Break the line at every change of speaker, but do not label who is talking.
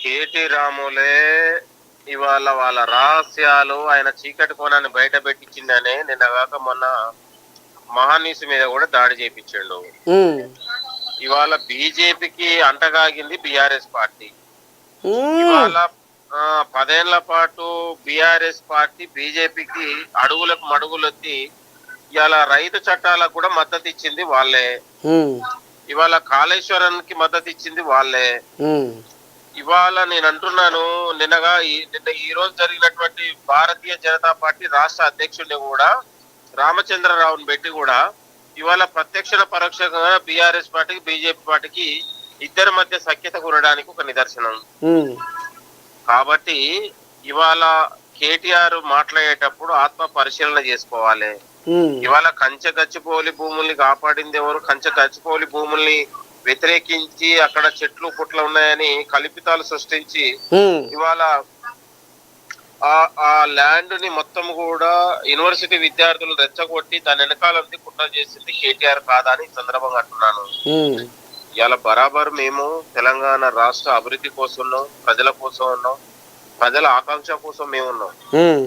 KT రాములే ఇవాళ వాళ్ళ రహస్యాలు ఆయన చీకటి కోణాన్ని బయట పెట్టించిందనే నిన్నగాక మొన్న మహానీసు మీద కూడా దాడి చేపించాడు.
ఉమ్,
ఇవాళ బీజేపీకి అంటగాగింది బీఆర్ఎస్ పార్టీ.
ఉమ్,
ఇవాళ 10 ఏళ్ల పాటు బీఆర్ఎస్ పార్టీ బీజేపీకి అడుగులకు మడుగులొత్తి ఇవాళ రైతు చట్టాలకు కూడా మద్దతు ఇచ్చింది వాళ్ళే.
ఉమ్,
ఇవాళ కాళేశ్వరానికి మద్దతు ఇచ్చింది వాళ్ళే.
ఉమ్,
ఇవాళ నేను అంటున్నాను, నిన్న ఈ రోజు జరిగినటువంటి భారతీయ జనతా పార్టీ రాష్ట్ర అధ్యక్షుడిని కూడా రామచంద్రరావుని పెట్టి కూడా ఇవాళ ప్రత్యక్ష పరోక్షంగా బీఆర్ఎస్ పార్టీకి బీజేపీ పార్టీకి ఇద్దరి మధ్య సఖ్యత కూరడానికి ఒక నిదర్శనం.
ఉమ్,
కాబట్టి ఇవాళ కేటీఆర్ మాట్లాడేటప్పుడు ఆత్మ పరిశీలన చేసుకోవాలి.
ఉమ్,
ఇవాళ కంచె గచ్చిపోలి భూముల్ని కాపాడింది ఎవరు? కంచె గచ్చిపోలి భూముల్ని వ్యతిరేకించి అక్కడ చెట్లు పుట్ల ఉన్నాయని కల్పితాలు సృష్టించి
ఉమ్,
ఇవాళ ఆ ల్యాండ్ ని మొత్తం కూడా యూనివర్సిటీ విద్యార్థులు రెచ్చగొట్టి దాని వెనకాల కుట్ర చేసింది కేటీఆర్ కాదా అని ఈ సందర్భంగా అంటున్నాను.
ఉమ్,
ఇవాళ బరాబర్ మేము తెలంగాణ రాష్ట్ర అభివృద్ధి కోసం ఉన్నాం, ప్రజల కోసం ఉన్నాం, ప్రజల ఆకాంక్ష కోసం మేము ఉన్నాం.
ఉమ్.